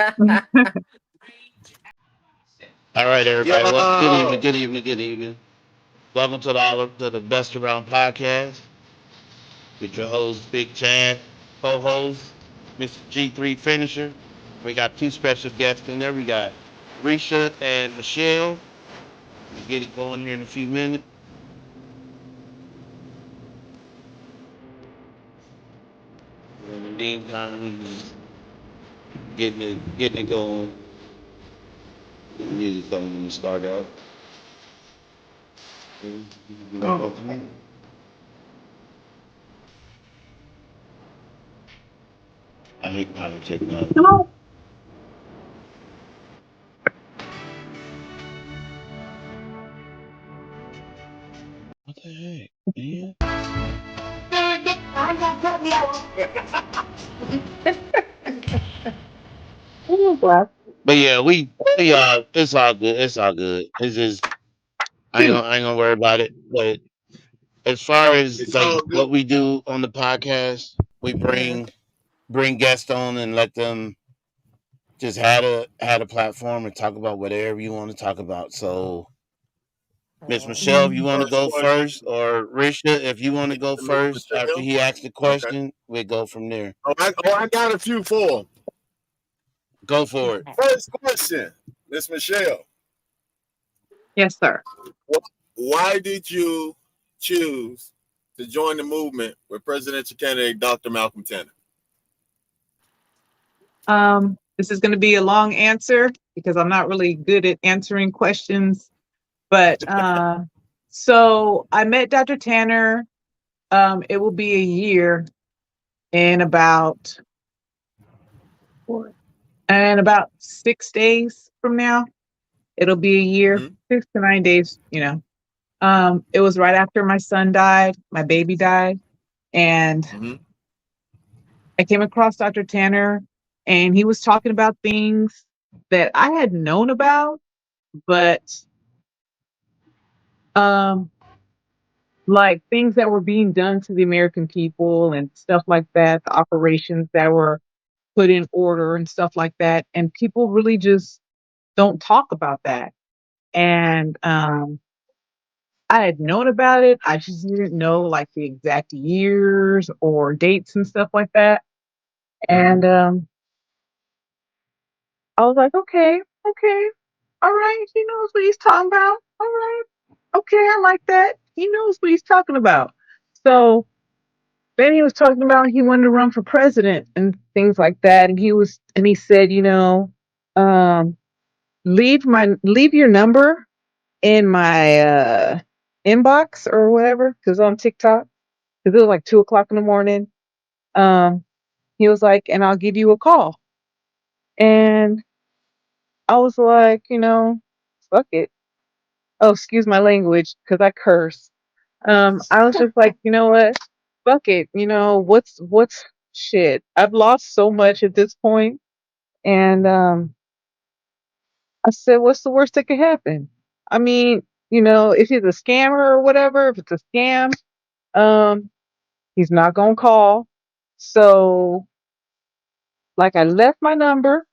All right, everybody. Well, good evening, good evening, good evening. Welcome to the Best Around podcast with your host, Big Chad, co-host, Mr. G3 Finisher. We got two special guests in there. We got Resha and Michelle. We'll get it going here in a few minutes. In the meantime, getting it going. Get the music going when we start out. I hate probably taking up. No. What the heck, man? Oh, bless. But yeah, it's all good. It's all good. It's just I ain't gonna worry about it. But as far as It's like all good. what we do on the podcast, we bring guests on and let them just had a platform and talk about whatever you want to talk about. So Miss Michelle, if you Mm. want to First go question. first, or Risha, if you want to go Miss first after Michelle. he asks the Okay. question, we go from there. I got a few for him. Go for it. First question, Miss Michelle. Yes, sir. wh- Why did you choose to join the movement with presidential candidate Dr. Malcolm Tanner? This is going to be a long answer because I'm not really good at answering questions. But so I met Dr. Tanner. It will be a year in about in about 6 days from now. It'll be a year, Mm-hmm. 6 to 9 days. It was right after my son died, my baby died, and Mm-hmm. I came across Dr. Tanner, and he was talking about things that I had known about, but um, like things that were being done to the American people and stuff like that, the operations that were put in order and stuff like that. And people really just don't talk about that. And I had known about it. I just didn't know like the exact years or dates and stuff like that. And I was like, okay, okay, all right. He knows what he's talking about. All right, okay, I like that. He knows what he's talking about. So then he was talking about he wanted to run for president and things like that. And he said, um, leave your number in my inbox or whatever, because on TikTok, because it was like 2 o'clock in the morning. Um, he was like, and I'll give you a call. And I was like, fuck it. Oh, excuse my language, because I curse. I was just like, you know what? Fuck it. What's shit? I've lost so much at this point, and I said, what's the worst that could happen? I mean, if he's a scammer or whatever, if it's a scam, um, he's not gonna call. So, like, I left my number.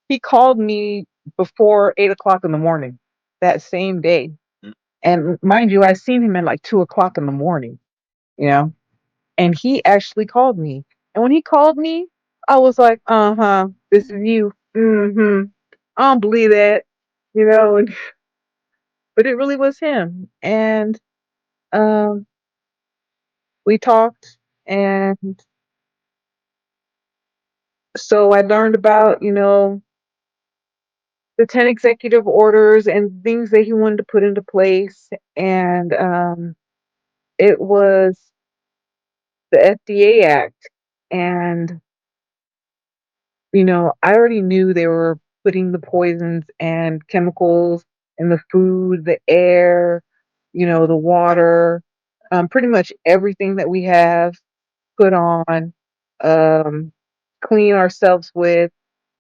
He called me before 8 o'clock in the morning that same day, and mind you, I seen him at like 2 o'clock in the morning. You know, and he actually called me. And when he called me, I was like, "Uh-huh, this is you." I don't believe that, and but it really was him. And um we talked, and so I learned about, the 10 executive orders and things that he wanted to put into place. And it was the FDA Act. And I already knew they were putting the poisons and chemicals in the food, the air, the water, pretty much everything that we have put on, um, clean ourselves with.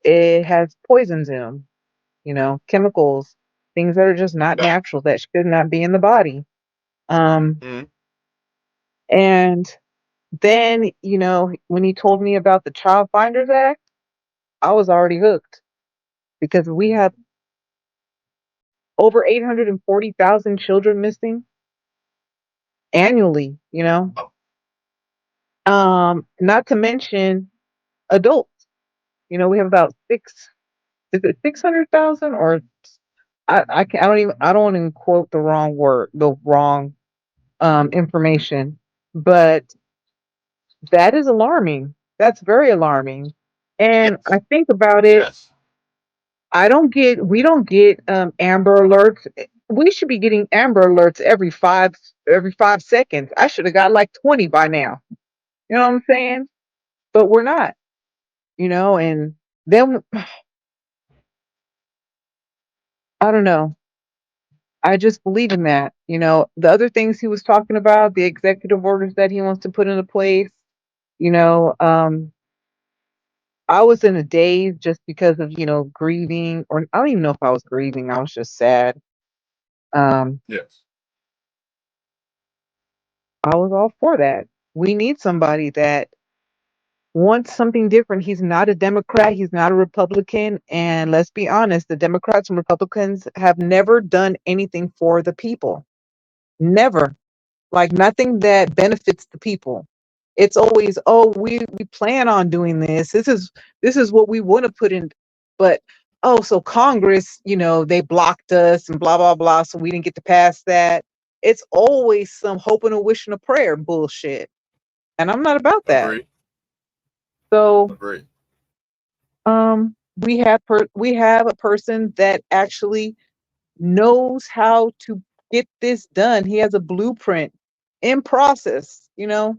It has poisons in them, chemicals, things that are just not natural, that should not be in the body. Um, Mm-hmm. and then, when he told me about the Child Finders Act, I was already hooked because we have over 840,000 children missing annually, you know. Not to mention adults. You know, we have about is it 600,000 or I don't even, I don't want to quote the wrong word, the wrong information, but that is alarming. That's very alarming. And Yes. I think about it, Yes. we don't get Amber Alerts. We should be getting Amber Alerts every 5 seconds. I should have got like 20 by now. You know what I'm saying? But we're not, you know, and then I don't know. I just believe in that. You know, the other things he was talking about, the executive orders that he wants to put into place, you know, I was in a daze just because of, you know, grieving, or I don't even know if I was grieving. I was just sad. Um, Yes. I was all for that. We need somebody that wants something different. He's not a Democrat. He's not a Republican. And let's be honest, the Democrats and Republicans have never done anything for the people. Never. Like nothing that benefits the people. It's always, oh, we plan on doing this. This is what we want to put in, but oh, so Congress, you know, they blocked us and blah blah blah, so we didn't get to pass that. It's always some hope and a wish and a prayer bullshit, and I'm not about that. Agree. So, Agree. we have a person that actually knows how to get this done. He has a blueprint in process, you know.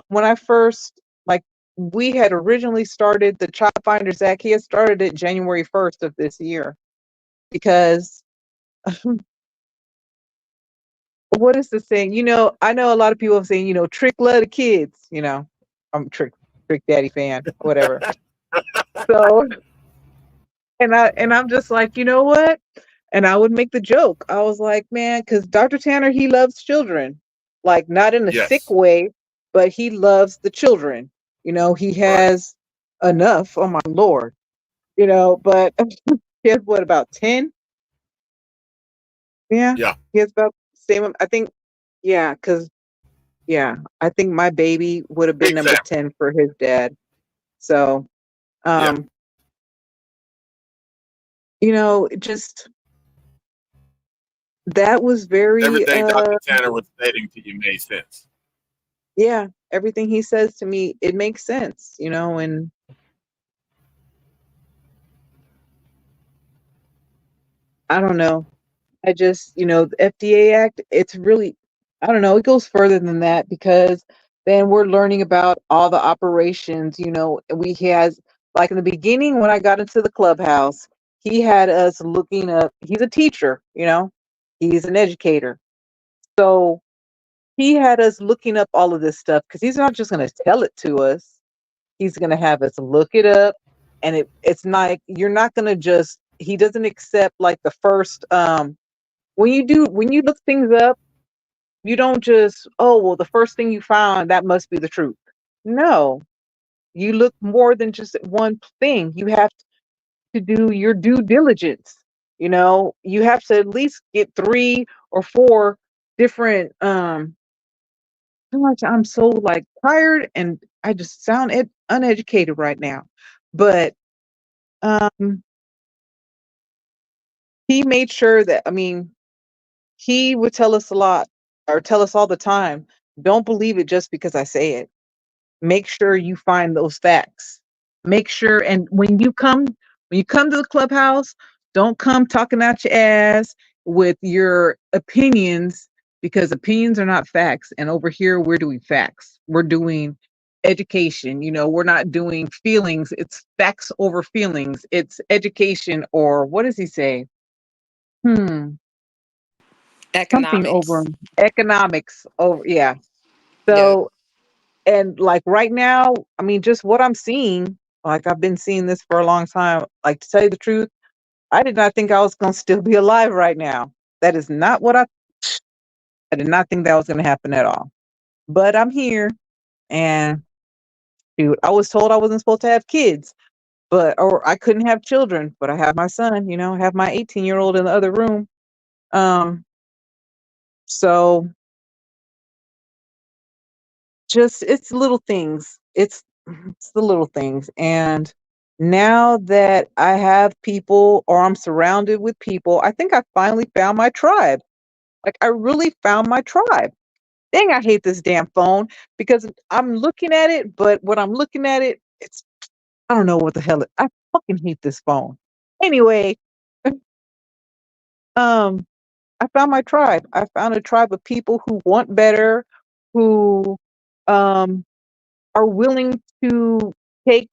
When I first, like, we had originally started the Child Finders Act, he had started it January 1st of this year because what is the saying? You know, I know a lot of people are saying, you know, trick love the kids, you know. I'm a trick daddy fan, whatever. So, and I'm just like, you know what? And I would make the joke. I was like, man, because Dr. Tanner, he loves children, like not in a sick Yes. way, but he loves the children. You know, he Right. has enough. Oh my lord, you know. But he has what, about 10? Yeah, Yeah. he has about the same. I think, yeah, because yeah, I think my baby would have been Big number family. 10 for his dad. So, Yeah. um, you know, just that was very Everything Dr. Tanner was stating to you made sense. yeah, everything he says to me, it makes sense, you know, and I don't know. I just, you know, the FDA Act, it's really, I don't know, it goes further than that because then we're learning about all the operations, you know, we has, like in the beginning when I got into the clubhouse, he had us looking up, he's a teacher, you know, he's an educator. So he had us looking up all of this stuff because he's not just going to tell it to us. He's going to have us look it up, and it's not, you're not going to just, he doesn't accept like the first when you look things up, you don't just, oh, well, the first thing you found, that must be the truth. No, you look more than just one thing. You have to do your due diligence. You know, you have to at least get 3 or 4 different how much I'm so like tired and I just sound uneducated right now. But um he made sure that, I mean, he would tell us a lot, or tell us all the time, don't believe it just because I say it. Make sure you find those facts. Make sure, and when you come to the clubhouse, don't come talking out your ass with your opinions, because opinions are not facts. And over here we're doing facts. We're doing education. You know, we're not doing feelings. It's facts over feelings. It's education, or what does he say? Hmm. Something over Economics. economics over, yeah. Yep. So, and like right now, I mean, just what I'm seeing, like I've been seeing this for a long time. Like, to tell you the truth, I did not think I was going to still be alive right now. That is not what I did not think that was going to happen at all. But I'm here, and dude, I was told I wasn't supposed to have kids. but or I couldn't have children, but I have my son, I have my 18-year-old in the other room. Um, so just it's little things. It's the little things. And now that I have people or I'm surrounded with people, I think I finally found my tribe. Like I really found my tribe. Dang, I hate this damn phone because I'm looking at it, but when I'm looking at it, it's I don't know what the hell I fucking hate this phone. Anyway, um I found my tribe. I found a tribe of people who want better, who um are willing to take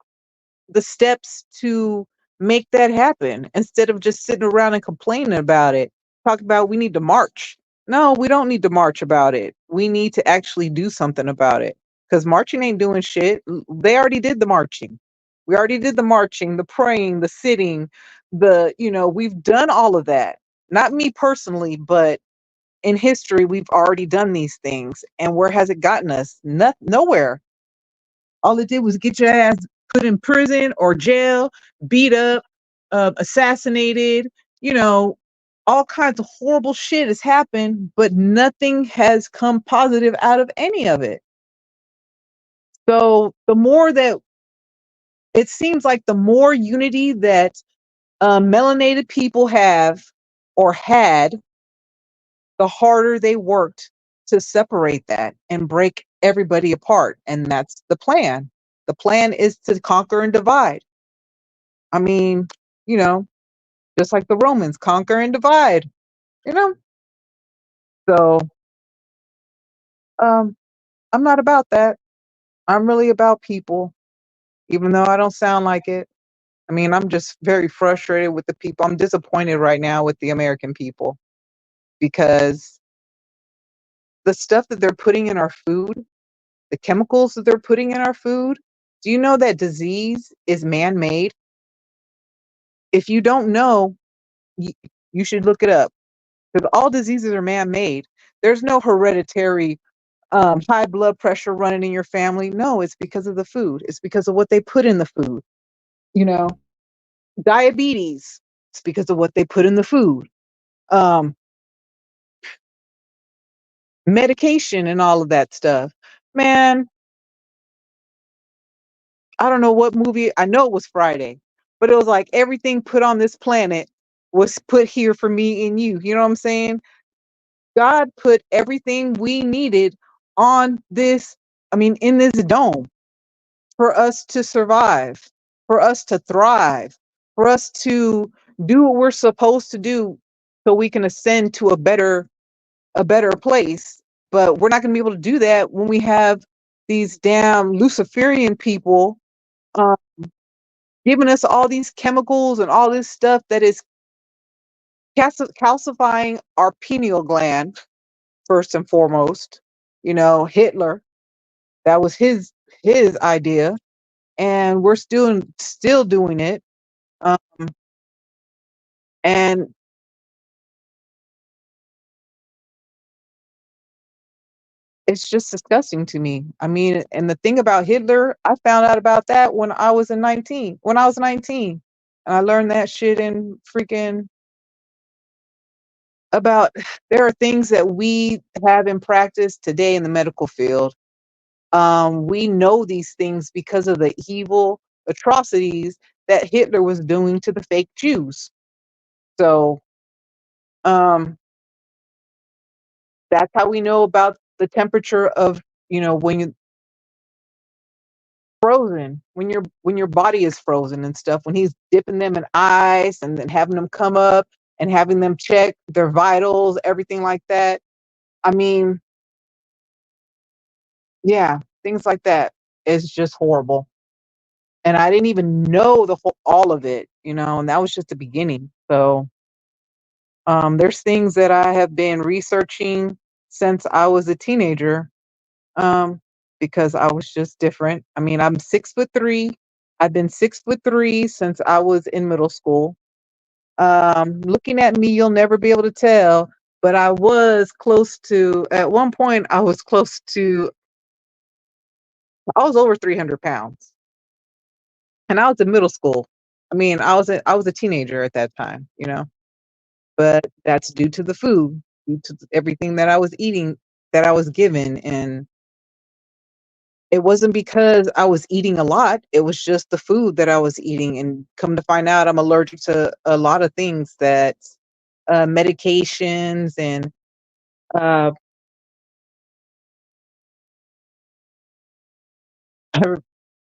the steps to make that happen instead of just sitting around and complaining about it. Talk about we need to march. No, we don't need to march about it. We need to actually do something about it because marching ain't doing shit. They already did the marching. We already did the marching, the praying, the sitting, we've done all of that. Not me personally, but in history, we've already done these things. And where has it gotten us? Nowhere. All it did was get your ass put in prison or jail, beat up, assassinated, you know, all kinds of horrible shit has happened, but nothing has come positive out of any of it. So the more that it seems like the more unity that melanated people have or had, the harder they worked to separate that and break everybody apart. And that's the plan. The plan is to conquer and divide. I mean, you know, just like the Romans, conquer and divide, you know? So um, I'm not about that. I'm really about people, even though I don't sound like it. I mean, I'm just very frustrated with the people. I'm disappointed right now with the American people because the stuff that they're putting in our food, the chemicals that they're putting in our food, do you know that disease is man made? If you don't know, you, you should look it up because all diseases are man made. There's no hereditary high blood pressure running in your family. No, it's because of the food. It's because of what they put in the food. You know, diabetes. It's because of what they put in the food. Um, Medication and all of that stuff. Man, I don't know what movie. I know it was Friday, but it was like everything put on this planet was put here for me and you. You know what I'm saying? God put everything we needed on this, I mean, in this dome for us to survive, for us to thrive, for us to do what we're supposed to do so we can ascend to a better place. But we're not going to be able to do that when we have these damn Luciferian people uh, giving us all these chemicals and all this stuff that is calcifying our pineal gland first and foremost. Hitler, that was his idea, and we're still doing it. Um, and it's just disgusting to me. I mean, and the thing about Hitler, I found out about that when I was 19. And I learned that shit in freaking about there are things that we have in practice today in the medical field. We know these things because of the evil atrocities that Hitler was doing to the fake Jews. So um, that's how we know about the temperature of when you're frozen, when your body is frozen and stuff. When he's dipping them in ice and then having them come up and having them check their vitals, everything like that. I mean, yeah, things like that is just horrible. And I didn't even know all of it, and that was just the beginning. So there's things that I have been researching since I was a teenager, because I was just different. I mean, I'm 6'3". I've been 6'3" since I was in middle school. Looking at me, you'll never be able to tell, but I was close to, at one point, I was over 300 pounds. and I was in middle school. I mean, I was a teenager at that time, but that's due to the food, due to everything that I was eating, that I was given, and it wasn't because I was eating a lot. It was just the food that I was eating, and come to find out, I'm allergic to a lot of things that medications and uh,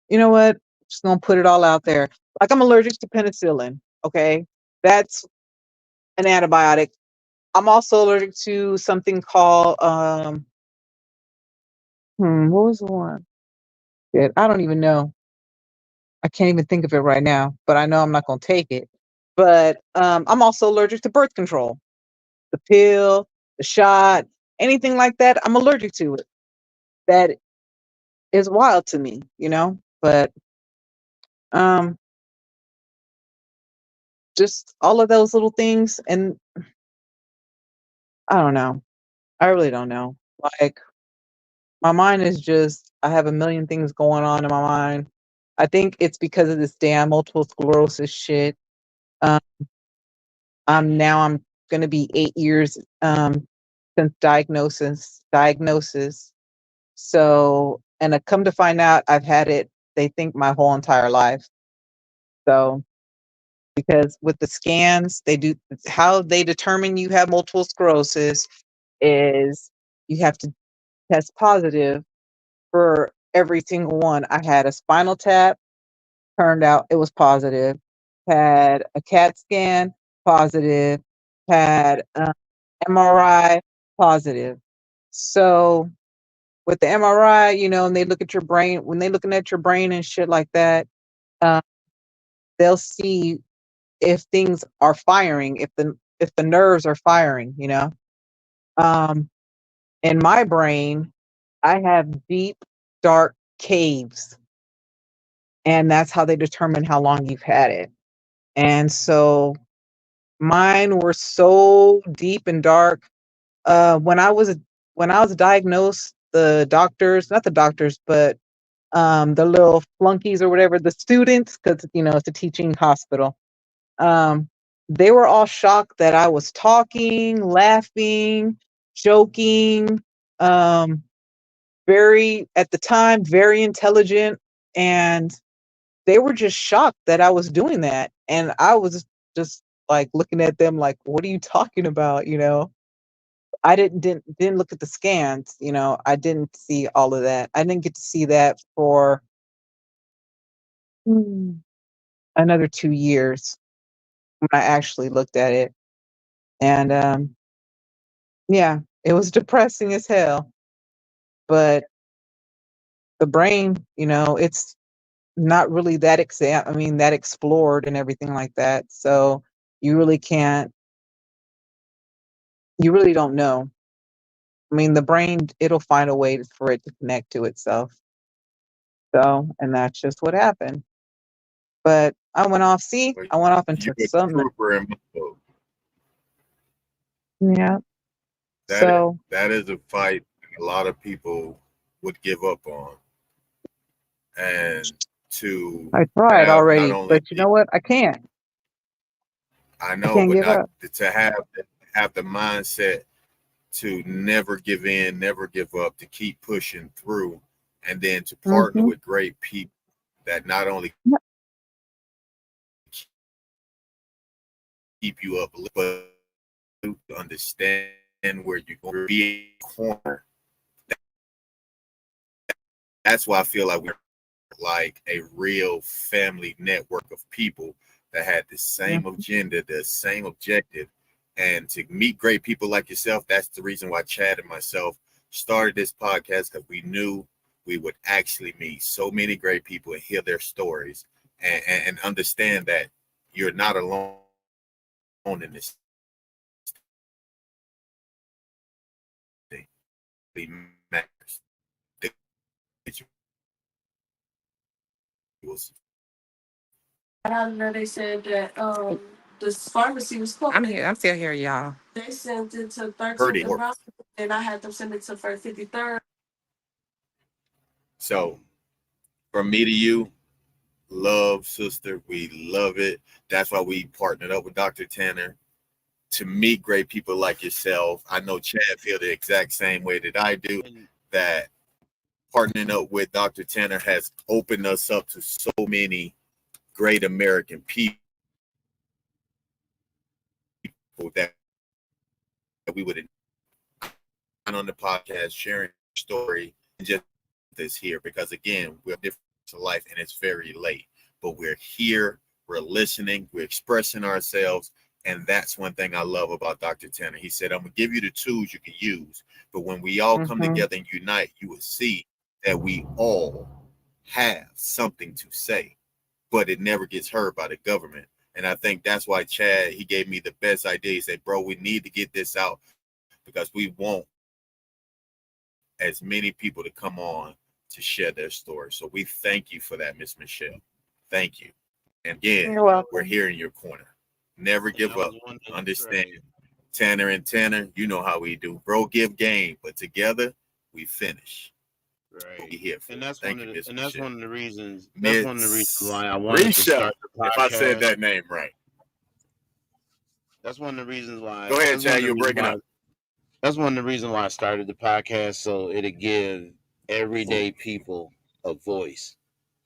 you know what? Just gonna put it all out there. Like I'm allergic to penicillin. Okay, that's an antibiotic. I'm also allergic to something called what was the one? Shit, I don't even know. I can't even think of it right now, but I know I'm not gonna take it. But I'm also allergic to birth control, the pill, the shot, anything like that. I'm allergic to it. That is wild to me. But um, just all of those little things, and I don't know. I really don't know. Like my mind is just I have a million things going on in my mind. I think it's because of this damn multiple sclerosis shit. Um, I'm gonna be 8 years since diagnosis. So and I come to find out I've had it, they think my whole entire life. So because with the scans, they do how they determine you have multiple sclerosis is you have to test positive for every single one. I had a spinal tap, turned out it was positive. Had a CAT scan, positive. Had MRI, positive. So with the MRI, and they look at your brain, when they're looking at your brain and shit like that, uh, they'll see if things are firing, if the nerves are firing. Um, in my brain, I have deep, dark caves, and that's how they determine how long you've had it. And so mine were so deep and dark. When I was diagnosed, the doctors, not the doctors, but the little flunkies or whatever, the students, because it's a teaching hospital. Um, they were all shocked that I was talking, laughing, joking, um, very at the time very intelligent, and they were just shocked that I was doing that, and I was just like looking at them like, "What are you talking about?" I didn't look at the scans. I didn't see all of that. I didn't get to see that for mm, another 2 years when I actually looked at it, and, yeah, it was depressing as hell, but the brain, it's not really that explored and everything like that, so you really can't you really don't know. I mean, the brain, it'll find a way for it to connect to itself. So, and that's just what happened. But But I went off and you took a some. trooper in my book. Yeah. That So that is a fight a lot of people would give up on, and to I tried have not already, only but you know what? I can't. I I know, can't but give not up. to have the mindset to never give in, never give up, to keep pushing through, and then to partner Mhm. with great people that not only Yeah. keep you up, but to understand where you're going to be a corner. That's why I feel like we're like a real family network of people that had the same Mhm. agenda, the same objective. And to meet great people like yourself, that's the reason why Chad and myself started this podcast, because we knew we would actually meet so many great people and hear their stories, and understand that you're not alone in this thing. It matters. Out of there, they said that this pharmacy was closed. I'm here. I'm still here, y'all. They sent it to Heard 13th it. and Brown, and I had them send it to First 53rd. So from me to you, love, sister. We love it. That's why we partnered up with Dr. Tanner to meet great people like yourself. I know Chad feel the exact same way that I do, And that partnering up with Dr. Tanner has opened us up to so many great American people that we would on the podcast sharing story and just this here because again we're different to life and it's very late, but we're here, we're listening, we're expressing ourselves, and that's one thing I love about Dr. Tanner. He said, I'm gonna give you the tools you can use, but when we all come Mm-hmm. together and unite, you will see that we all have something to say, but it never gets heard by the government. And I think that's why Chad, he gave me the best idea. He said, bro, we need to get this out because we want as many people to come on to share their story. So we thank you for that, Miss Michelle. Thank you. And again, You're we're here in welcome. your corner. Never give that up. was one of Understand. right, Tanner and Tanner, you know how we do. Bro, give game, but together we finish. That's what right. we here for. And that's one Thank of you, the Miss and that's Michelle. one of the reasons Miss why I wanted to Resha, start the if I said podcast. that name right. That's one of the reasons Go why ahead, that's one Chad. of the You're reasons breaking why up. that's one of the reasons why I started the podcast, so it'll give everyday people a voice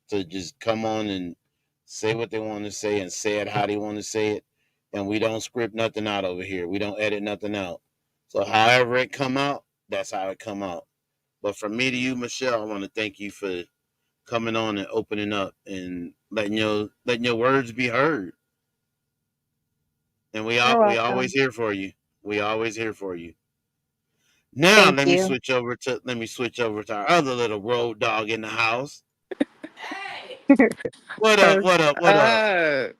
to just come on and say what they want to say and say it how they want to say it. And we don't script nothing out over here. We don't edit nothing out. So however it come out, that's how it come out. But from me to you, Michelle, I want to thank you for coming on and opening up and letting your words be heard. And You're we always welcome. here for you. We always here for you. Now Thank you. let me switch over to our other little road dog in the house. Hey. What up? What up? What up?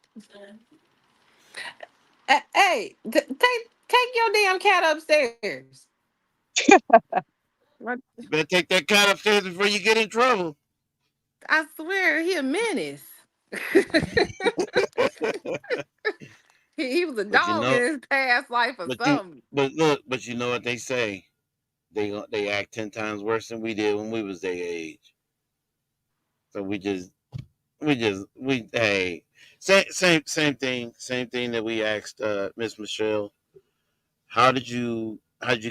Uh, hey, take your damn cat upstairs. What? You better take that cat upstairs before you get in trouble. I swear he a menace. He was a But you dog in know, his past life or but you, something. but look, but you know what they say? They act 10 times worse than we did when we was their age. So we hey, same thing that we asked Miss Michelle. How did you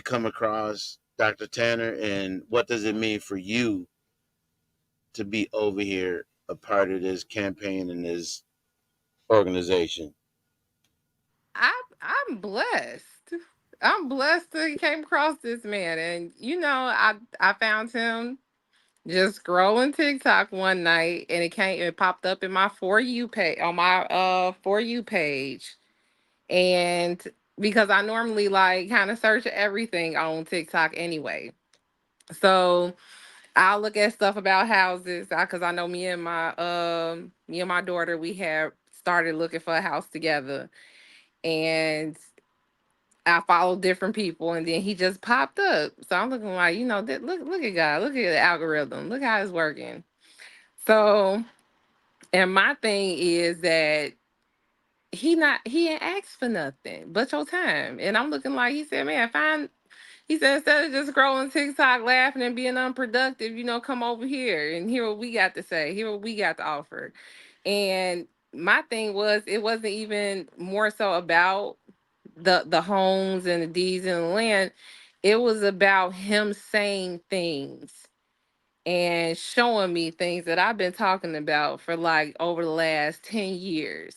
come across Dr. Tanner, and what does it mean for you to be over here a part of this campaign and this organization? I'm blessed. I'm blessed to came across this man, and I found him just scrolling TikTok one night, and it popped up in my for you page on my for you page, and because I normally like kind of search everything on TikTok anyway, so I'll look at stuff about houses because I know me and my daughter we have started looking for a house together, and I follow different people, and then he just popped up. So I'm looking like, look at God, look at the algorithm, look how it's working. So, and my thing is that he ain't asked for nothing but your time, and I'm looking like he said, man, find. He said instead of just scrolling TikTok, laughing and being unproductive, come over here and hear what we got to say, hear what we got to offer. And my thing was, it wasn't even more so about the homes and the deeds and the land. It was about him saying things and showing me things that I've been talking about for like over the last 10 years.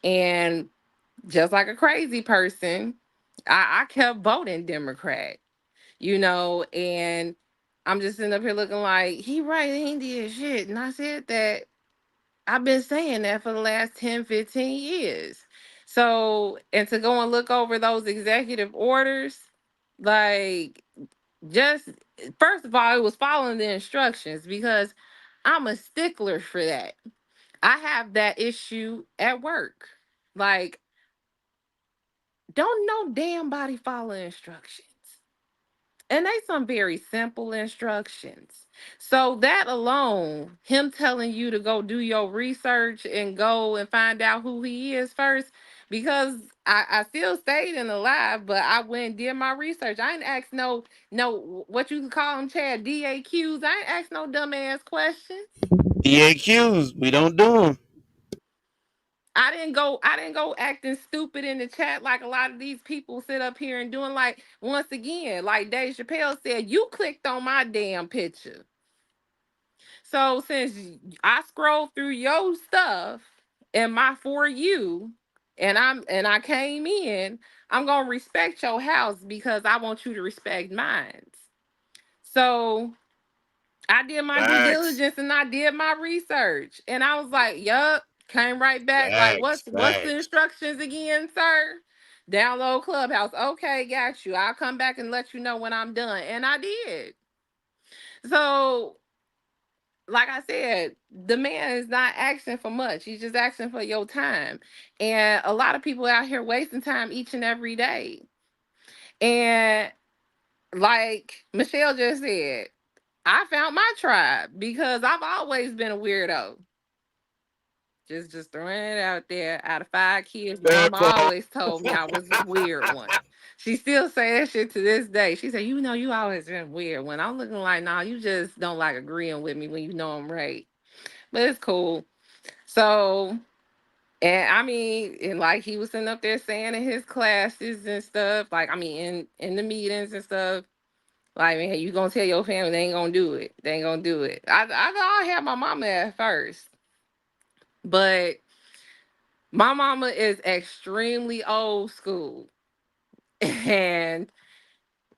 And just like a crazy person, I kept voting Democrat, and I'm just sitting up here looking like he right, he ain't did shit. And I said that I've been saying that for the last 10, 15 years. So, and to go and look over those executive orders, like, just first of all, it was following the instructions because I'm a stickler for that. I have that issue at work. Like, don't no damn body follow instructions. And they some very simple instructions. So that alone, him telling you to go do your research and go and find out who he is first, because I still stayed in the live, but I went and did my research. I ain't asked no what you can call them, Chad, DAQs. I ain't asked no dumbass questions. DAQs, we don't do them. I didn't go acting stupid in the chat like a lot of these people sit up here and doing, like, once again, like Dave Chappelle said, you clicked on my damn picture. So since I scrolled through your stuff and my for you, and I came in, I'm gonna respect your house because I want you to respect mine. So I did my due Facts. diligence and I did my research. And I was like, yup, came right back. Like, Facts, what's the facts. instructions again, sir? Download Clubhouse. Okay, got you. I'll come back and let you know when I'm done. And I did. So, like I said, the man is not asking for much. He's just asking for your time. And a lot of people out here wasting time each and every day. And like Michelle just said, I found my tribe because I've always been a weirdo. Just throwing it out there. Out of 5 kids, my That mama part. always told me I was a weird one. She still say that shit to this day. She said, "You know, you always been weird." When I'm looking like, "Nah, you just don't like agreeing with me when you know I'm right." But it's cool. So, and I mean, and like he was sitting up there saying in his classes and stuff, like, I mean, in the meetings and stuff, like, man, you gonna tell your family they ain't gonna do it. They ain't gonna do it. I had my mama at first, but my mama is extremely old school. And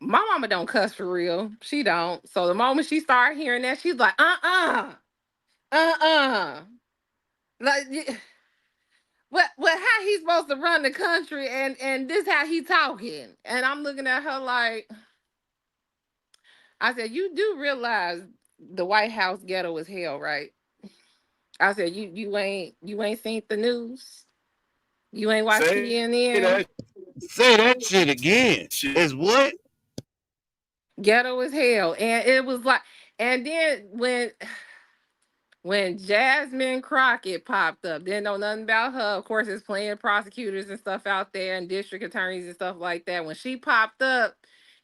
my mama don't cuss for real. She don't. So the moment she started hearing that, she's like, uh-uh. Like, what how he supposed to run the country, and this how he talking. And I'm looking at her like, I said, you do realize the White House ghetto is hell, right? I said, you ain't seen the news? You ain't watched Say that CNN? Say that shit again. shit. Is what? Ghetto as hell. And it was like, and then when Jasmine Crockett popped up, didn't know nothing about her. Of course, it's playing prosecutors and stuff out there and district attorneys and stuff like that. When she popped up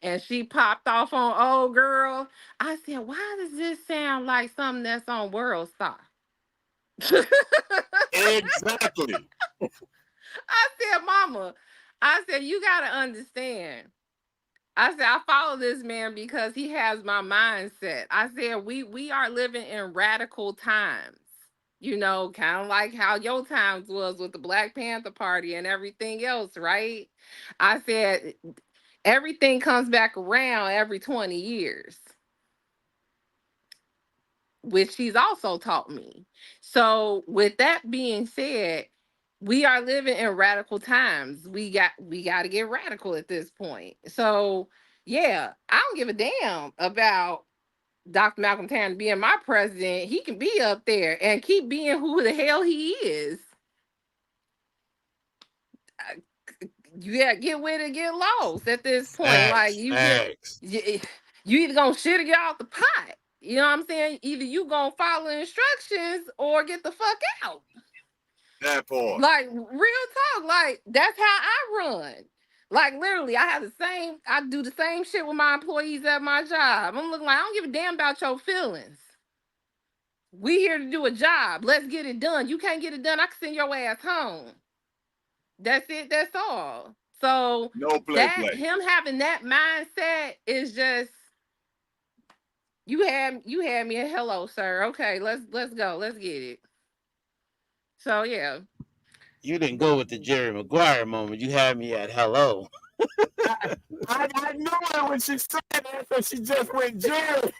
and she popped off on old girl, I said, why does this sound like something that's on World Star? Exactly. I said, Mama, I said, you gotta understand. I said, I follow this man because he has my mindset. I said, we are living in radical times. You know, kind of like how your times was with the Black Panther Party and everything else, right? I said, everything comes back around every 20 years, which she's also taught me. So, with that being said, we are living in radical times. We got to get radical at this point. So, yeah, I don't give a damn about Dr. Malcolm Tanner being my president. He can be up there and keep being who the hell he is. Uh, You gotta get with it, get lost at this point. Like, Facts, you just facts. you either gonna shit or get out the pot. You know what I'm saying? Either you gonna follow instructions or get the fuck out. That part. Like, real talk. Like, that's how I run. Like, literally, I do the same shit with my employees at my job. I'm looking like, I don't give a damn about your feelings. We here to do a job. Let's get it done. You can't get it done, I can send your ass home. That's it. That's all. So No play that play. him having that mindset is just, you had me a hello, sir. Okay, let's go. Let's get it. So yeah. You didn't go with the Jerry Maguire moment. You had me at hello. I, I knew it when she said that because she just went Jerry.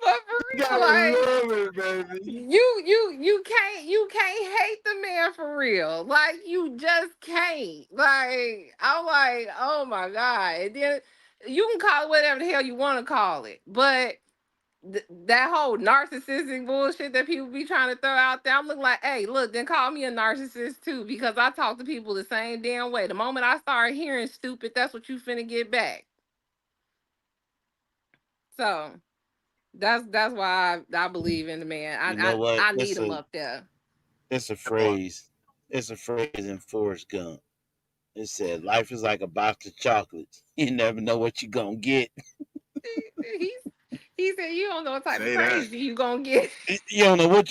But for real, Gotta like, love it, baby. you can't hate the man for real. Like, you just can't. Like, I'm like, oh my God. And then you can call it whatever the hell you want to call it. But that whole narcissistic bullshit that people be trying to throw out there. I'm looking like, hey, look, then call me a narcissist too, because I talk to people the same damn way. The moment I start hearing stupid, that's what you finna get back. So that's why I believe in the man. You know what? I need him up there. It's a That part. phrase. It's a phrase in Forrest Gump. It said, "Life is like a box of chocolates. You never know what you're gonna get. He's he said you don't know what type of Say that. crazy you gonna get. You don't know what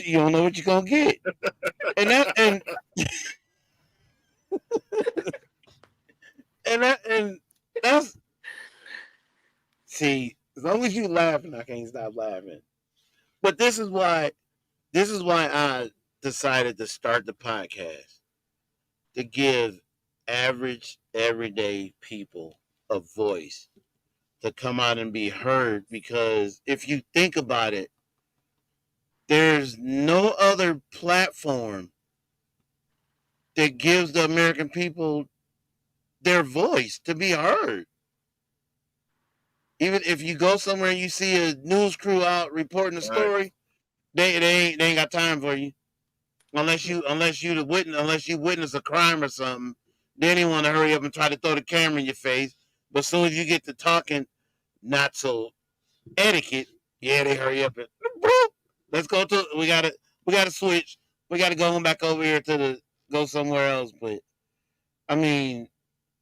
you're gonna get." And that's see. As long as you laughing, I can't stop laughing. But this is why I decided to start the podcast to give average, everyday people a voice to come out and be heard. Because if you think about it, there's no other platform that gives the American people their voice to be heard. Even if you go somewhere and you see a news crew out reporting a Right. story, they ain't got time for you unless you witness a crime or something. Then they want to hurry up and try to throw the camera in your face. But as soon as you get to talking, not so etiquette, yeah, they hurry up and let's go to we gotta switch. We gotta go back over here to the go somewhere else. But I mean,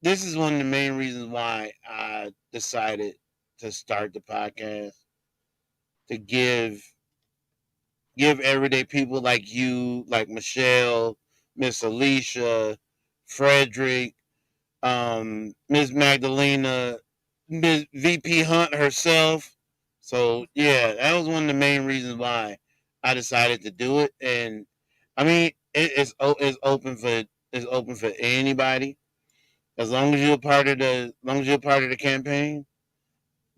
this is one of the main reasons why I decided to start the podcast to give everyday people like you, like Michelle, Miss Alicia, Frederick, Miss Magdalena, Miss VP Hunt herself. So yeah, that was one of the main reasons why I decided to do it. And I mean, it's open for anybody as long as you're a part of the as long as you're a part of the campaign.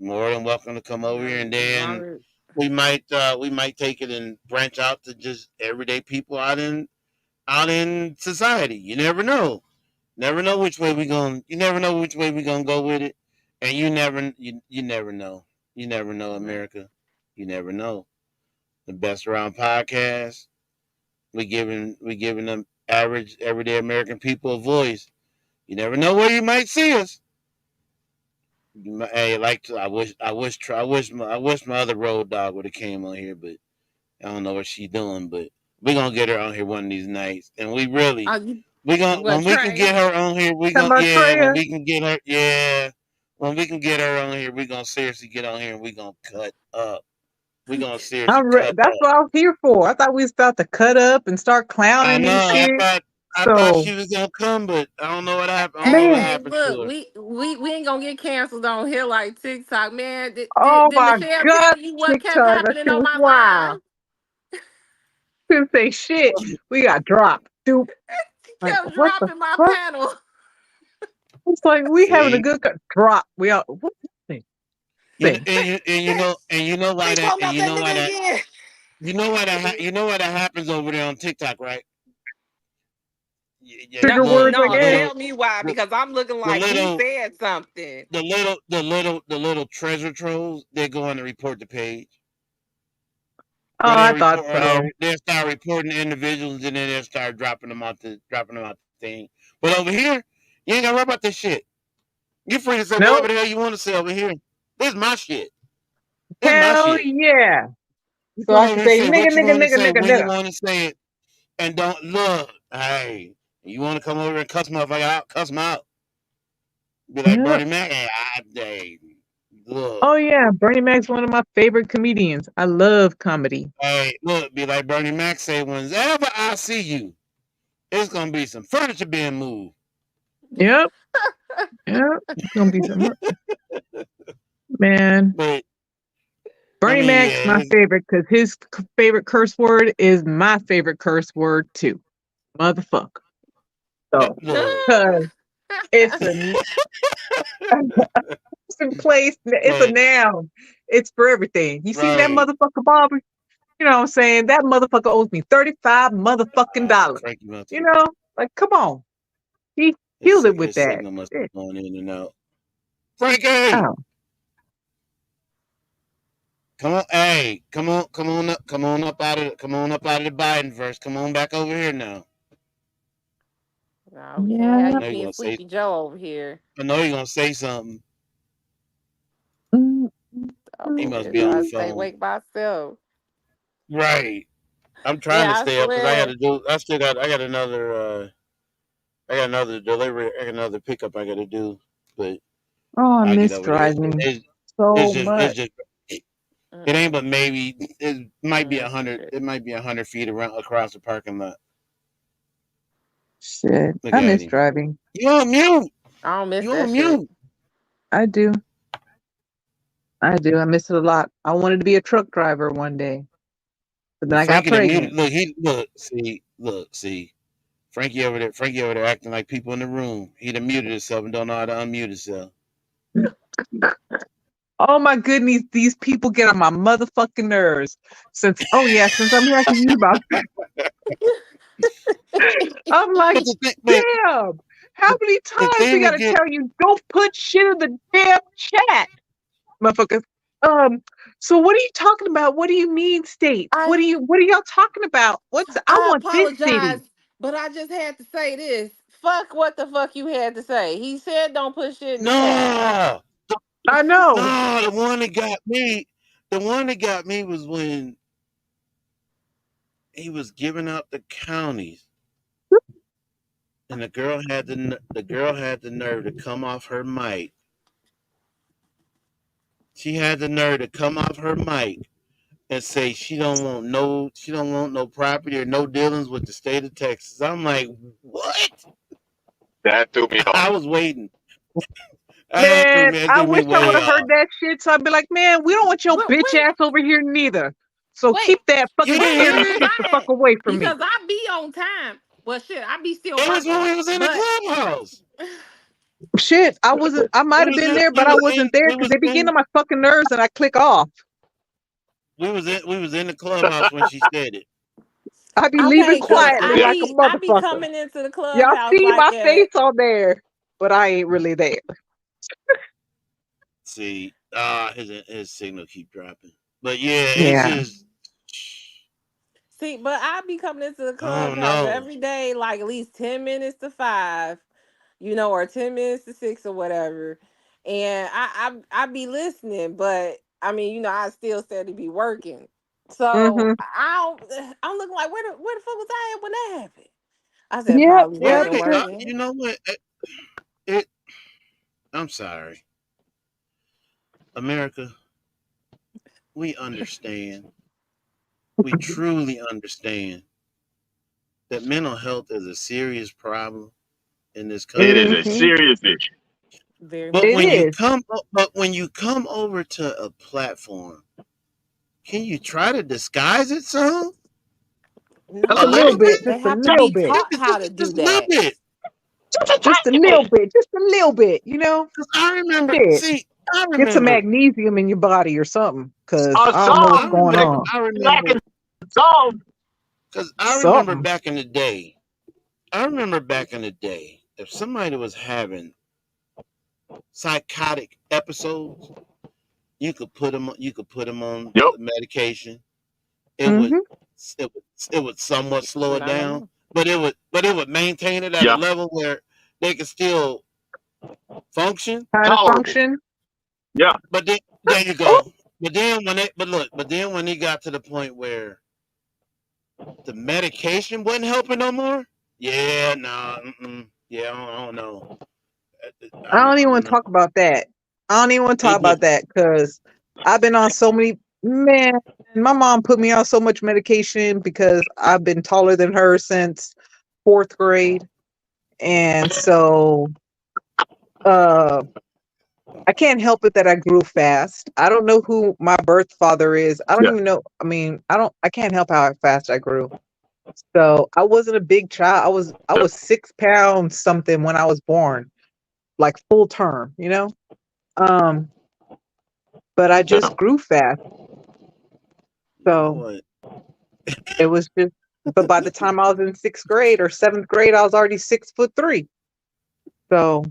More than welcome to come over here, and As then long as we might take it and branch out to just everyday people out in society. You never know. Never know which way we going. You never know which way we gonna go with it, and you never know. You never know, America. You never know. The best around podcast. We giving them average everyday American people a voice. You never know where you might see us. Hey, like I wish my other road dog would have came on here, but I don't know what she's doing. But we gonna get her on here one of these nights, and you we gonna what when we can Trey? get her on here, we Talking gonna about yeah when Treya. we can get her yeah when we can get her on here, we gonna seriously get on here and we gonna cut up. We gonna seriously cut That's up. what I was here for. I thought we was about to cut up and start I clowning and know. shit. I thought So, she was gonna come, but I don't know what happened. I don't know Hey, what man, hey, happened to look, her. we ain't gonna get canceled on here like TikTok, man. oh Did my Michelle God, tell you what kept TikTok, that happening shit on was my wild. live? Couldn't say shit. We got dropped. Dude, She like, kept what the dropping my fuck? panel. It's like we having a See, good drop. We all, what thing? Thing. and you know why They that talking about that nigga again. you know why that happens over there on TikTok, right? No, Trigger words, I The no, guess. little tell me why, the, because I'm looking the like he little said something. the little treasure trolls, they go on to report the page Oh, where they I thought report or so. they start reporting individuals and then they start dropping them out the thing. But over here, you ain't gotta worry about this shit. You're free to say whatever Nope. the hell you want to say over here. This is my shit. This is my Hell shit. yeah. You So come I over can here and say say nigga, what you nigga, want to nigga, say nigga, when you nigga. want to say it, and don't look. Hey, you want to come over and cuss motherfucker out? Cuss them out. Be like Yeah. Bernie Mac. Hey, look. Oh yeah, Bernie Mac's one of my favorite comedians. I love comedy. Hey, look. Be like Bernie Mac say, whenever I see you, it's gonna be some furniture being moved. Yep. Yep. It's gonna be some man. But I Bernie mean, Mac's yeah, my favorite because his favorite curse word is my favorite curse word too. Motherfucker. So, look, because it's a it's in place, it's a but noun. It's for everything. You seen that right. motherfucker, Bobby? You know what I'm saying? That motherfucker owes me 35 motherfucking dollars. Frankie must You have know? Like, come on. He killed it with his that. signal must be Shit. going in and out. Frankie, Oh, Come on, hey, come on up out of the Biden verse. Come on back over here now. No, we can't have Yeah. I know you you're being gonna say. Sleepy Joe over here. I know you're gonna say something. Mm, mm, I'm He mm, over must here be on the trying mm. to stay phone. awake myself. Right. I'm trying to Yeah, I stay up because I got swear. to do. I still got. I got another. I got another delivery. I got another pickup I got to do. But Oh, I I'll get miss over there. driving so It's much. just. It ain't Mm-mm. but maybe it might be Mm, a hundred. shit. It might be 100 feet around across the parking lot. Shit, Look I at miss him. driving. You on mute? I don't miss You that on shit. mute? I do. I do. I miss it a lot. I wanted to be a truck driver one day, but then Well, I got Frankie done muted. pregnant. Look, he look. See, look, see. Frankie over there. Frankie over there acting like people in the room. He done muted himself and don't know how to unmute himself. Oh my goodness, these people get on my motherfucking nerves. Since I'm here, I can use about. I'm like, But damn. How many the times we thing that gotta get tell you don't put shit in the damn chat, motherfuckers? Um. So what are you talking about? What do you mean, state? I What are y'all talking about? I I want this apologize, city. but I just had to say this. Fuck what the fuck you had to say. He said don't put shit in the chat. no, I know. no. The one that got me. The one that got me was when he was giving out the counties, and the girl had the nerve to come off her mic. She had the nerve to come off her mic and say she don't want no property or no dealings with the state of Texas. I'm like, what? That threw me I off. was waiting. Man, It I threw me wish I would way have heard off. that shit. So I'd be like, man, we don't want your But bitch ass over here neither. So keep wait, that You fucking didn't wait, scary hear cause it? shit the fuck I away from me. because I be on time. Well shit, I be still It was when working. we was in the But clubhouse. Shit, I wasn't. I might have been there, but I wasn't there because they be getting on my fucking nerves, and I click off. we was in the clubhouse when she said it. I be leaving okay, She cause quietly I Yeah. like a be I be motherfucker. coming into the Y'all clubhouse see my like at face on there, but I ain't really there. See, his signal keep dropping. But yeah, it's Yeah. just see, but I be coming into the I don't clubhouse know. every day, like at least 10 minutes to 5, or 10 minutes to 6 or whatever. And I be listening, but I mean, I still said to be working. So Mm-hmm. I'm looking like where the fuck was I at when that happened? I said Yep. probably Well, Yep. wasn't Yep. working. you know what? It I'm sorry, America. We understand. We truly understand that mental health is a serious problem in this It is country. a Mm-hmm. serious issue. Very But much It when so. you is come, but when you come over to a platform, can you try to disguise it some? just A a little little No, bit. bit, Just they a have to little be bit. taught how to do just a little that. bit. Just a Just a tiny little bit. bit. Just a little bit. Cause I remember, Shit. see, Get some magnesium in your body or something, cause I don't know what's going on. I Lacking remember, salt. cause I remember Something. back in the day. I remember back in the day, if somebody was having psychotic episodes, you could put them on Yep. medication. It would, Mm-hmm. it would somewhat slow it No, no, down, no. but it would maintain it at a Yeah. level where they could still function. Kind of Tolerable. function. Yeah. But then, there you Oh, go. But then when it got to the point where the medication wasn't helping no more, yeah, nah, yeah, I don't know. I don't I even don't want to know. talk about that. I don't even want to talk It about just, that because I've been on so many. Man, my mom put me on so much medication because I've been taller than her since fourth grade, and so uh, I can't help it that I grew fast. I don't know who my birth father is. I don't Yeah. even know. I mean, I don't. I can't help how fast I grew. So I wasn't a big child. I was 6 pounds something when I was born, like full term. Um, but I Yeah. just grew fast. you know So what? it was just, but by the time I was in sixth grade or seventh grade, I was already 6'3". So,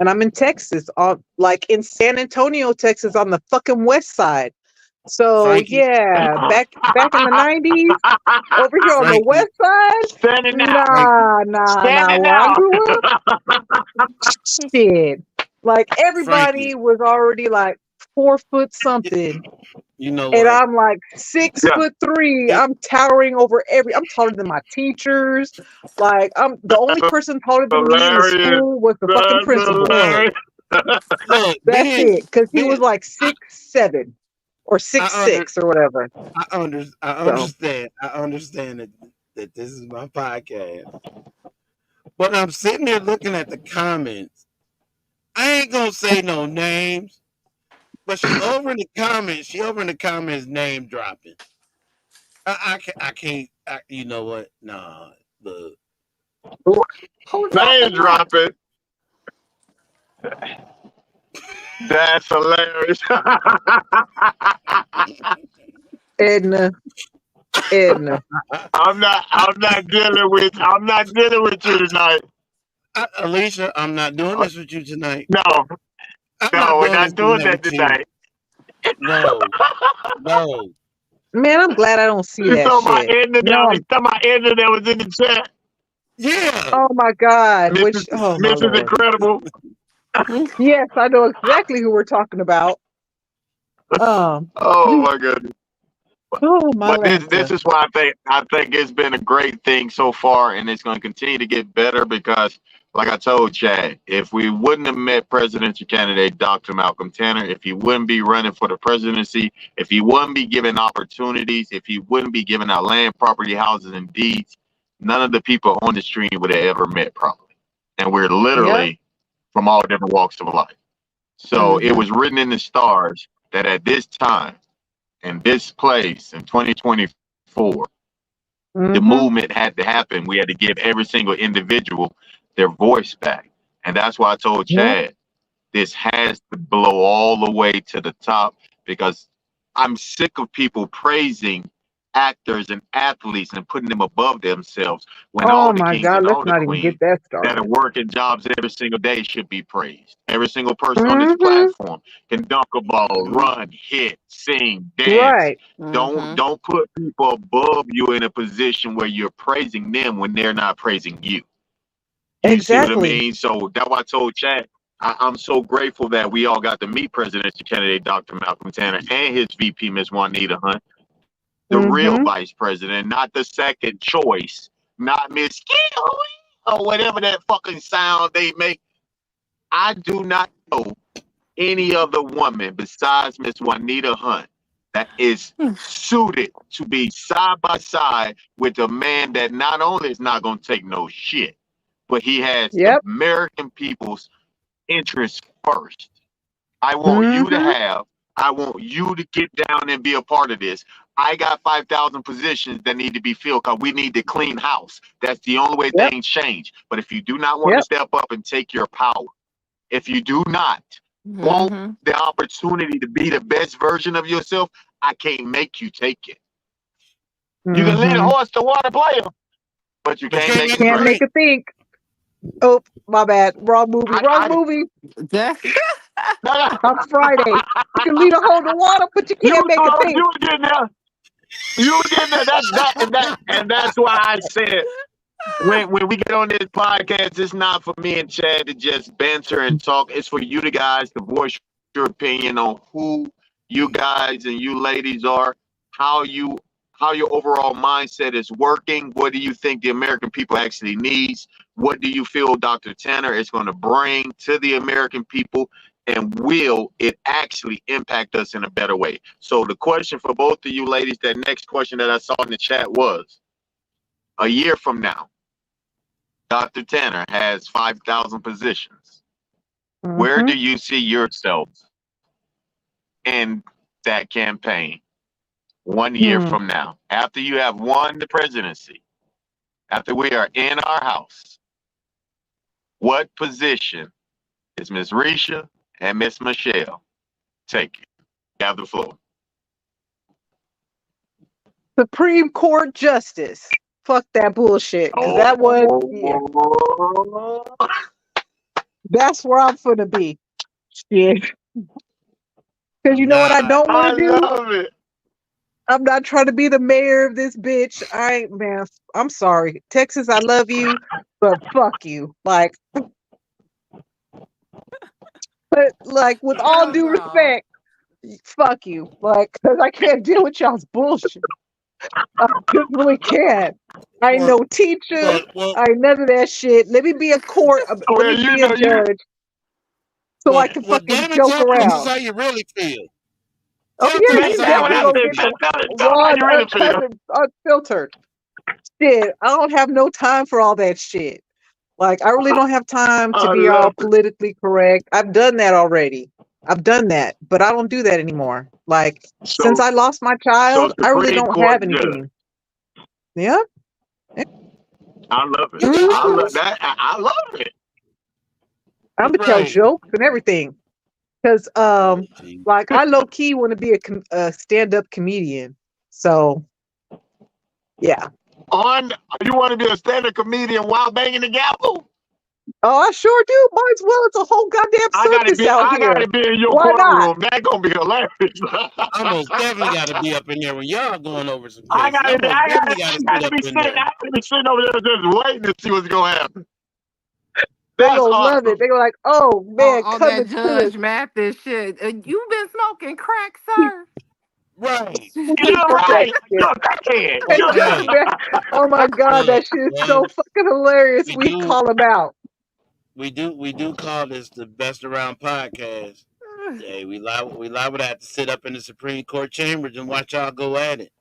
and I'm in Texas, like in San Antonio, Texas, on the fucking west side. So Frankie, yeah, back in the 90s, over here on the Frankie, west side, Standing out. Frankie, nah. Standing Where I out. grew up, shit. Like everybody Frankie. was already like 4 foot y- something. You know And what? I'm like six Yeah. foot three. It, I'm towering over I'm taller than my teachers. Like I'm the only That's person taller than me in the hilarious. school was the fucking That's principal. look, hilarious. look. That's it. Cause he was Then like 6'7" or I six under, six or whatever. I So understand. I understand that this is my podcast, but I'm sitting there looking at the comments. I ain't gonna say no names, but she over in the comments. She over in the comments name dropping. I can't. You know what? Nah. Look. Who Name dropping what? dropping. That's hilarious. Edna, Edna. I'm not dealing with you tonight. Alicia, I'm not doing this with you tonight. No, I'm not no, we're doing this not doing tonight that with you. tonight. No, no. Man, I'm glad I don't see You that talking about shit. Edna No, you talking about Edna that was in the chat? Yeah. oh my God. Mrs. Oh my Mrs. Lord. Incredible. Yes, I know exactly who we're talking about. Um, Oh my goodness. oh my But this Lanta. is why I think it's been a great thing so far, and it's going to continue to get better because, like I told Chad, if we wouldn't have met presidential candidate Dr. Malcolm Tanner, if he wouldn't be running for the presidency, if he wouldn't be given opportunities, if he wouldn't be giving out land, property, houses, and deeds, none of the people on the stream would have ever met probably. And we're Yep. literally from all different walks of life. So it Mm-hmm. was written in the stars that at this time in this place in 2024, the Mm-hmm. movement had to happen. We had to give every single individual their voice back. And that's why I told Yep. Chad, this has to blow all the way to the top because I'm sick of people praising actors and athletes and putting them above themselves when Oh all the my kings God, and let's all the not even queens get that that are started. working jobs every single day should be praised. Every single person on this Mm-hmm. platform can dunk a ball, Mhm. run, hit, sing, dance. Right. Mm-hmm. Don't put people above you in a position where you're praising them when they're not praising you. You see what I Exactly. mean? So that's why I told Chad, I'm so grateful that we all got to meet presidential candidate Dr. Malcolm Tanner and his VP, Miss Juanita Hunt, the real Mm-hmm. vice president, not the second choice, not Miss Kitty or whatever that fucking sound they make. I do not know any other woman besides Miss Juanita Hunt that is suited to be side by side with a man that not only is not going to take no shit, but he has the Yep. American people's interests first. I want you to Mm-hmm. have, I want you to get down and be a part of this. I got 5,000 positions that need to be filled because we need to clean house. That's the only way Yep. things change. But if you do not want to Yep. step up and take your power, if you do not want Mm-hmm. the opportunity to be the best version of yourself, I can't make you take it. You can lead a Mm-hmm. horse to water, player, but you But can't can't make make it a Can't drink. make drink. a think. Oh, my bad. Wrong movie. Wrong I movie. That, no, I'm Friday. You can lead a hoe to water, but you you can't make a you think. were getting there. You were getting there. And that's why I said when we get on this podcast, it's not for me and Chad to just banter and talk. It's for you to guys to voice your opinion on who you guys and you ladies are, how you how your overall mindset is working. What do you think the American people actually needs? What do you feel Dr. Tanner is going to bring to the American people? And will it actually impact us in a better way? So the question for both of you ladies, that next question that I saw in the chat was, a year from now, Dr. Tanner has 5,000 positions. Where Mm-hmm. do you see yourself in that campaign 1 year Hmm. from now? After you have won the presidency, after we are in our house, what position is Miss Resha and Miss Michelle taking? You have the floor. Supreme Court Justice. Fuck that bullshit. Cause Oh, that one, yeah, that's where I'm finna be. Shit. Cause you know what I Nah, don't want I to do? love it. I'm not trying to be the mayor of this bitch. I man, I'm sorry. Texas, I love you, but fuck you. But like with all Hell due no. respect, fuck you. Cause I can't deal with y'all's bullshit. I just really can't. I ain't Well, no teacher. well, I ain't none of that shit. Let me be a court. Let me Well, you be a know, you judge so I can fucking damn it, joke tell me this is around. how you really feel. Oh Tell me yeah, this man, is you how you damn what definitely I really gonna said. get feel. the Tell me how raw you and really feel. uncut and unfiltered shit. I don't have no time for all that shit. Like, I really don't have time to I be all love it. politically correct. I've done that already. I've done that, but I don't do that anymore. Like, since So, I lost my so child, I really Supreme don't Court have judge. anything. Yeah. I love it. You can I Mhm. love host. that. I love it. I'm gonna tell Right. jokes and everything. Cause Oh, gee. like I low key want to be a stand up comedian. So yeah. On, you want to be a stand-up comedian while banging the gavel? Oh, I sure do. Might as well. It's a whole goddamn circus out I gotta here. be in your Why not? courtroom. That gonna be hilarious. I most definitely got to be up in there when y'all going over some cases. I most definitely got to I sit gotta up be in sitting. there. I gotta be sitting over there just waiting to see what's gonna happen. They That's gonna love it. awesome. They go like, oh man, On that coming soon. Judge Mathis shit. You been smoking crack, sir? Right. You're That right. shit. You're a crackhead. Right. Oh my god, Look, that shit is so well, fucking hilarious. we We do, call him out. we do call this the best around podcast. Hey, we liable to have to sit up in the Supreme Court chambers and watch y'all go at it.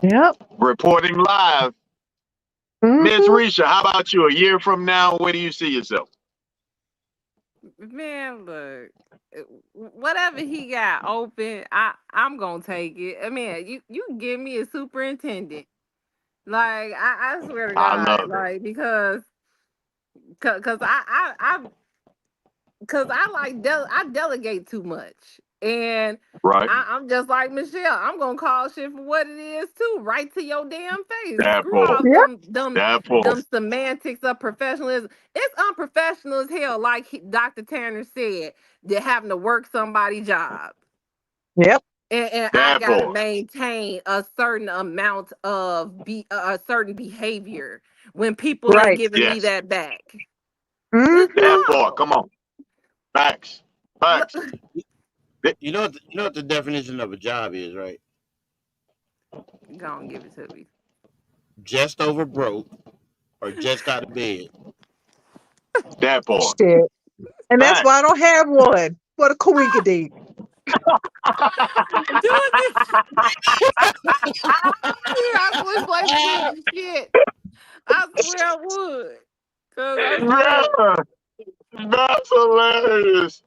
Yep. Reporting live. Miss Hmm. Resha, how about you? A year from now, where do you see yourself? Man, look. Whatever he got open, I'm gonna take it. I mean, you give me a superintendent. Like I swear to I God, love it. like because I like I delegate too much, and Right? I'm just like Michelle. I'm gonna call shit for what it is too, right to your damn face. That Screw part. all Yep. That part. them semantics of professionalism. It's unprofessional as hell, like Dr. Tanner said, that having to work somebody's job. Yep. And I That gotta part. maintain a certain amount of a certain behavior when people ain't Right. giving me Yes. that back. That Hmm. part. No. Come on. Facts. Facts. You know what the definition of a job is, right? Go on, give it to me. Just over broke or just out of bed. That part. Shit. And that's why I Facts. don't have one. What a coinkydink. Doing this. I switch places with Ah, you. Shit. I swear I would. Cause I Yeah, swear. that's hilarious.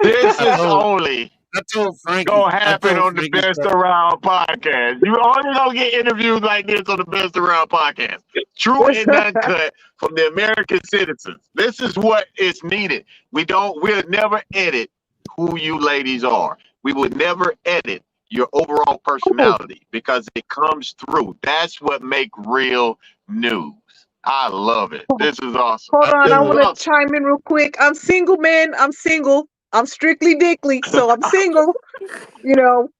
This I is told only I told Frankie. gonna I happen told on the Frankie. Best Around podcast. You only gonna get interviews like this on the Best Around podcast. True and uncut from the American citizens. This is what is needed. We'll never edit who you ladies are. We would never edit your overall Oh, personality because it comes through. That's what make real news. I love it. This is awesome. hold I on. This I is told want to awesome. chime in real quick. I'm single, man. I'm single. I'm strictly dickly. So I'm single.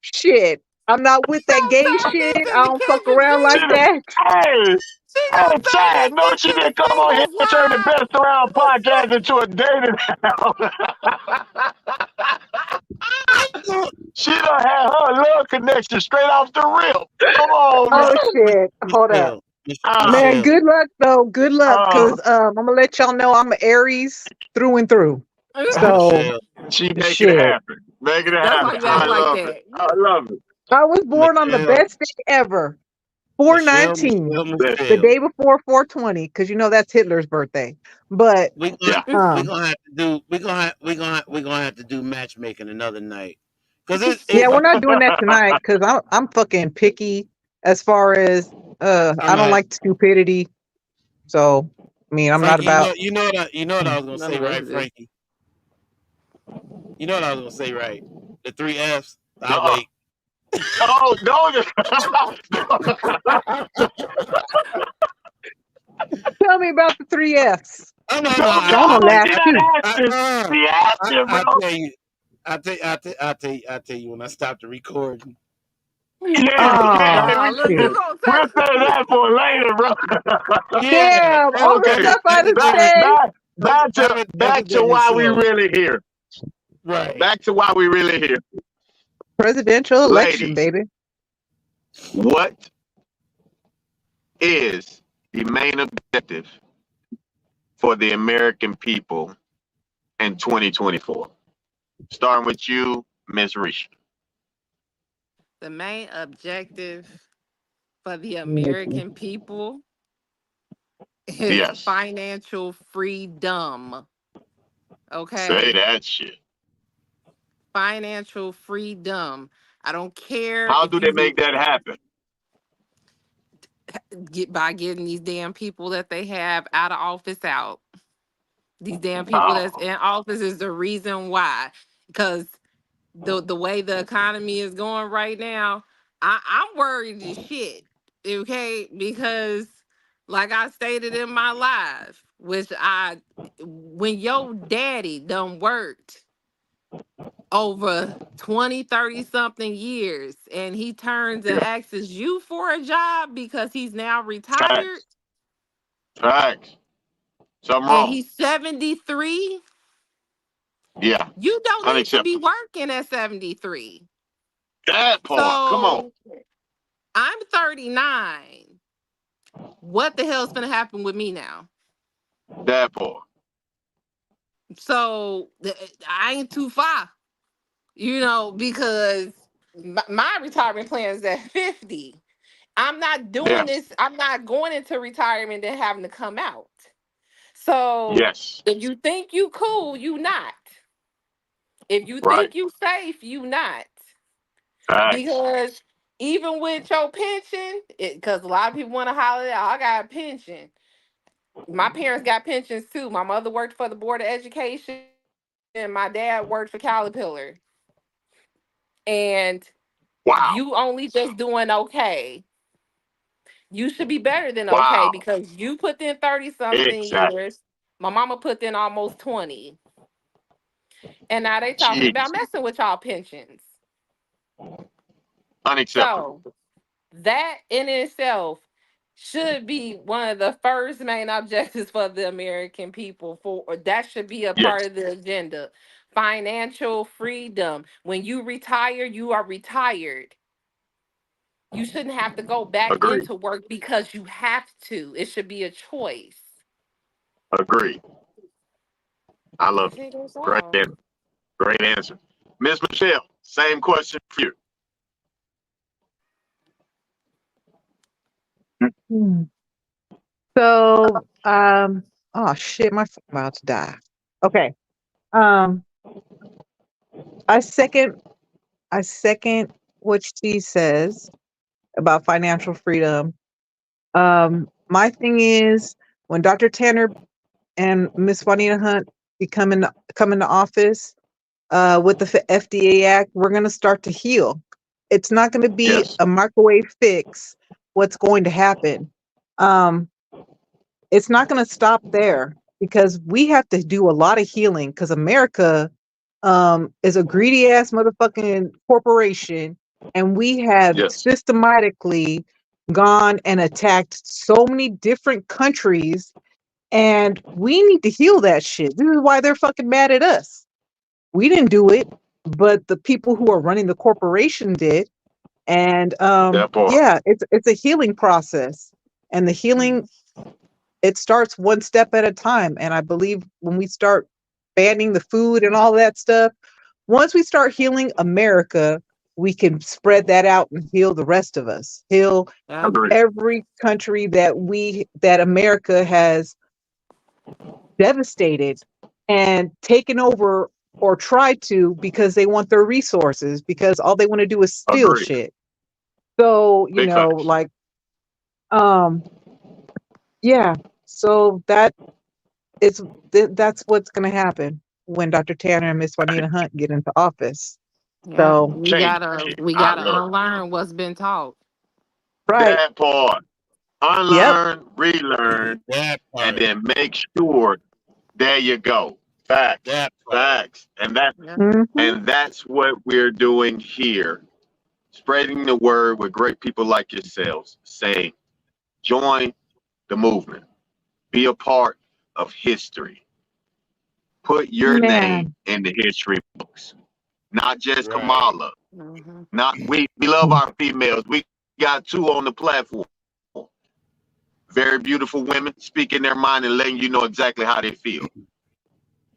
Shit. I'm not with that Gonna gay turn shit. this I into don't fuck Kendrick around like Lamar. that. Hey, She hey, gonna turn Chad, this don't you into just the come on here singles and turn the line. Best Around podcast into a dating app. you, She done had her love connection straight off the rip. Come on, Oh man. shit. Hold up. Michelle, Uh, Man, Michelle, good luck though. Good luck. uh, Cause I'm gonna let y'all know I'm an Aries through and through. So Michelle, she making it shit. happen. Making it That's why happen. you act I Michelle, like love it. that. I love it. I was born on the Michelle, best day ever. Michelle, 419. Michelle, The Michelle. day before 420, because that's Hitler's birthday. But We gonna Yeah. we um gonna have to do we gonna have to do matchmaking another night. Cause yeah, it we're not doing that tonight because I'm fucking picky as far as I'm I don't not like stupidity. So I mean I'm not Frankie. about You know what I was gonna None say, of us right, do. Frankie? You know what I was gonna say, right? The three F's. I Uh-uh. wait. Oh, no. tell me about the three F's. Oh no, no, No, I want no, to laugh she not too. I, asking. uh, She asking, I bro. tell you. I tell you when I stopped the recording. Yeah, okay. Oh No, look, you shit. gonna We'll say save that for later, bro. Yeah, Damn, that's all the the thing. Okay, stuff I That's the done thing. back said. back back to That's the back to thing is why we slow. really here. Right. Back to why we really here, Presidential election, ladies. baby. What is the main objective for the American people in 2024? Starting with you, Miss Risha. the main objective for the Nikki. American people is Yes, financial freedom. say Okay? that shit. Financial freedom. I don't care How if do they you make that happen? get by getting these damn people that they have out of office out. These damn people that's Oh, in office is the reason why. Because the way the economy is going right now, I'm worried as shit. Okay, because like I stated in my live, which I when your daddy done worked over 20, 30 something years and he turns and yeah. asks you for a job because he's now retired Facts. Facts. Something and wrong. he's 73, Yeah. you don't need to be Unacceptable. working at 73. That part. Come on. So I'm 39. What the hell's gonna happen with me now? That part. So I ain't too far, because my retirement plan is at 50. I'm not doing Yeah. this. I'm not going into retirement and having to come out. So Yes. if you think you cool, you not. If you Right. think you safe, you not. Facts. Because even with your pension, because a lot of people want to holler, I got a pension. My parents got pensions too. My mother worked for the Board of Education, and my dad worked for Caterpillar. And Wow. you only just doing okay. You should be better than okay Wow. because you put in 30 something Exactly. years. My mama put in almost 20. And now they talking about Jeez. messing with y'all pensions. Unacceptable. So that in itself should be one of the first main objectives for the American people. For that should be a Yes. part of the agenda. Financial freedom. When you retire, you are retired. You shouldn't have to go back Agreed. into work because you have to. It should be a choice. Agreed. I love That's it. it. That's Great all. answer. Great answer. Miss Michelle, same question for you. Hmm. So, oh shit, my phone about to die. Okay. Um, I second, I second what she says about financial freedom. My thing is when Dr. Tanner and Miss Juanita Hunt come into office, with the FDA Act, we're going to start to heal. It's not going to be Yes. a microwave fix. What's going to happen? Um, it's not going to stop there because we have to do a lot of healing because America is a greedy ass motherfucking corporation, and we have Yes. systematically gone and attacked so many different countries, and we need to heal that shit. This is why they're fucking mad at us. We didn't do it, but the people who are running the corporation did. And That part. yeah, it's a healing process, and the healing, it starts one step at a time. And I believe when we start banning the food and all that stuff, once we start healing America, we can spread that out and heal the rest of us. Heal Yeah. Agreed. every country that America has devastated and taken over or tried to because they want their resources because all they want to do is steal Agreed. shit. So, Big facts. like um yeah, so that's what's going to happen when Dr. Tanner and Miss Juanita Hunt get into office. Yeah. So, We Change gotta shit. we I gotta love it. unlearn what's been taught. right. That part. Yep. Unlearn, relearn, That and part. then make sure there you go. Facts, That part. facts, and that Yeah. Mhm. and that's what we're doing here, spreading the word with great people like yourselves, saying, join the movement, be a part of history, put your name Man. in the history books, not just Right. Kamala. Mhm. Not we love our females. We got two on the platform. Very beautiful women speaking their mind and letting you know exactly how they feel.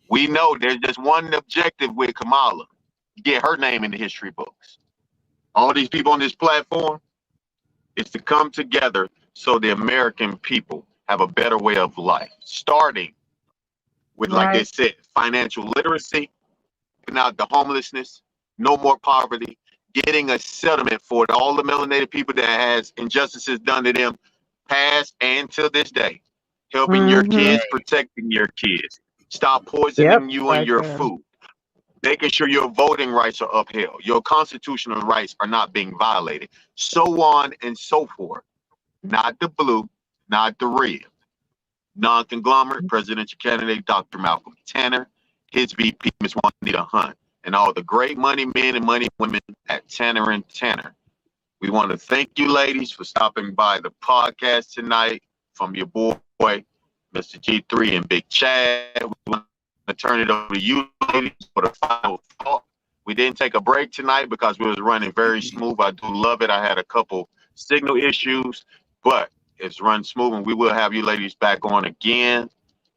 We know there's just one objective with Kamala: get her name in the history books. All these people on this platform is to come together so the American people have a better way of life, starting with, like they Right. said, financial literacy, wiping out the homelessness, no more poverty, getting a settlement for all the melanated people that has injustices done to them, past and till this day, helping your Mhm. kids, Right. protecting your kids, stop Yep. poisoning you and Right your there. food, making sure your voting rights are upheld, your constitutional rights are not being violated, so on and so forth. Not the blue, not the red. Non-conglomerate presidential candidate Dr. Malcolm Tanner, his VP Ms. Juanita Hunt, and all the great money men and money women at Tanner and Tanner. We want to thank you, ladies, for stopping by the podcast tonight. From your boy, Mr. G3 and Big Chad. We want to turn it over to you, ladies, for the final thought. We didn't take a break tonight because we was running very smooth. I do love it. I had a couple signal issues, but it's run smooth, and we will have you ladies back on again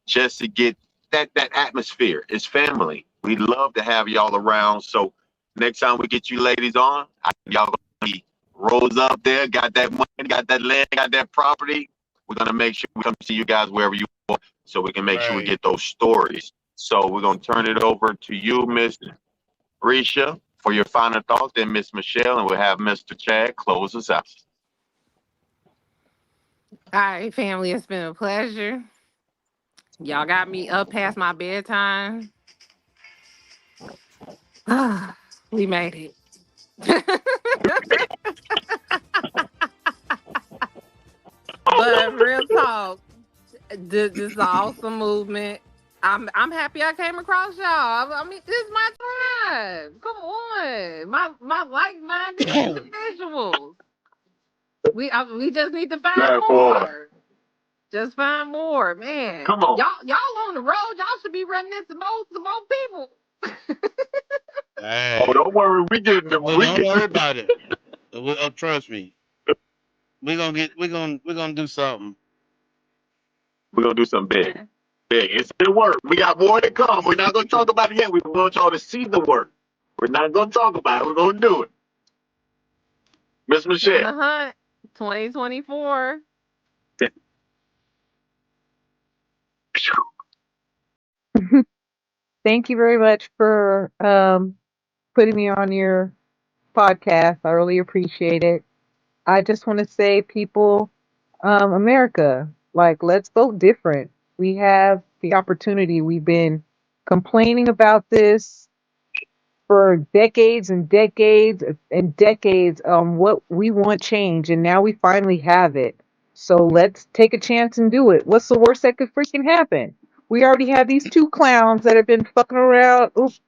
just to get that atmosphere. It's family. We love to have y'all around. So next time we get you ladies on, y'all gonna be rose up there, got that money, got that land, got that property. We're gonna make sure we come see you guys wherever you are, so we can make sure we Right. get those stories. So we're gonna turn it over to you, Miss Risha, for your final thoughts, then Miss Michelle, and we'll have Mr. Chad close us out. All right, family, it's been a pleasure. Y'all got me up past my bedtime. We made it. But real talk, this is an awesome movement. I'm happy I came across y'all. I mean, this is my time. Come on, my like minded individuals. We just need to find That boy. more. Just find more, man. Come on. Y'all on the road. Y'all should be running into more people. Oh, Hey. don't worry, Well, we don't get worry about it. Trust me. We're gonna do something. we're gonna do something big. Big. It's the work. We got more to come. We're not gonna talk about it yet. We want y'all to see the work. We're not gonna talk about it. We're gonna do it. Miss In Michelle. the hunt, 2024. Thank you very much for putting me on your podcast. I really appreciate it. I just want to say, people, America, like, let's vote different. We have the opportunity. We've been complaining about this for decades and decades and decades what we want change, and now we finally have it. So let's take a chance and do it. What's the worst that could freaking happen? We already have these two clowns that have been fucking around. Oof,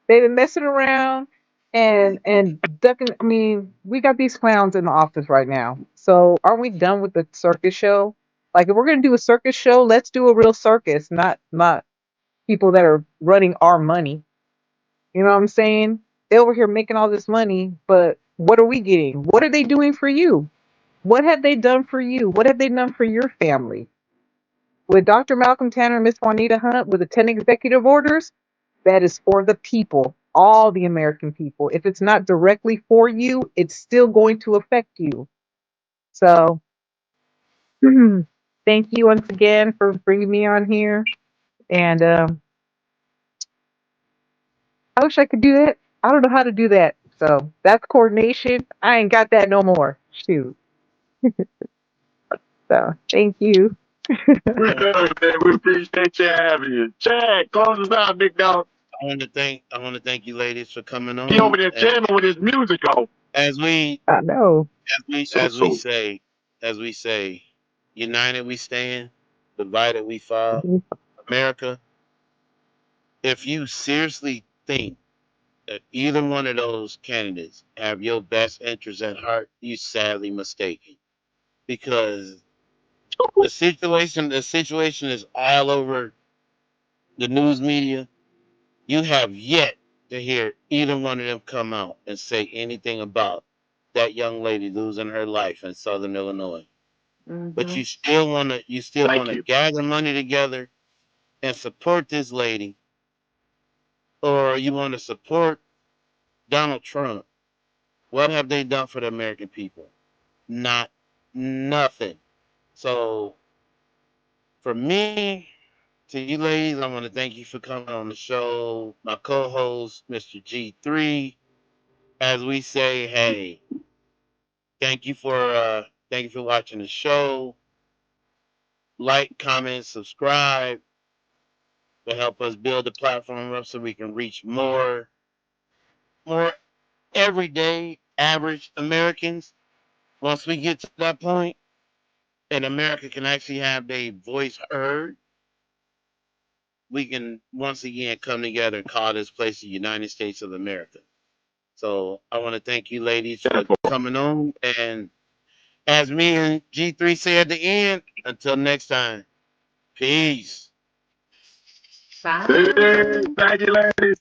they've been messing around and ducking. I mean, we got these clowns in the office right now. So aren't we done with the circus show? Like, if we're gonna do a circus show, let's do a real circus, not people that are running our money. You know what I'm saying? They're over here making all this money, but what are we getting? What are they doing for you? What have they done for you? What have they done for your family? With Dr. Malcolm Tanner and Miss Juanita Hunt with the 10 executive orders, that is for the people, all the American people. If it's not directly for you, it's still going to affect you. So, thank you once again for bringing me on here. And I wish I could do that. I don't know how to do that. So that's coordination. I ain't got that no more. Shoot. So thank you. We love it, man. We appreciate you having you. Chad, close us out, big dog. I want to thank you, ladies, for coming He over on. there jamming with his music on. As we I know. So so as we say, united we stand, divided we fall. America if you seriously think that either one of those candidates have your best interests at heart, you sadly mistaken. Because the situation is all over the news media. You have yet to hear either one of them come out and say anything about that young lady losing her life in Southern Illinois. But Mm-hmm. you still wanna Thank you. gather money together and support this lady, or you want to support Donald Trump. What have they done for the American people? Not nothing. So for me, to you ladies, I want to thank you for coming on the show. My co-host, Mr. G3, as we say, hey, thank you for watching the show. Like, comment, subscribe to help us build the platform up so we can reach more everyday average Americans. Once we get to that point, and America can actually have their voice heard, we can once again come together and call this place the United States of America. So I want to thank you ladies for That coming on. And as me and G3 say at the end, until next time, peace. Hey, Bye. thank you, ladies.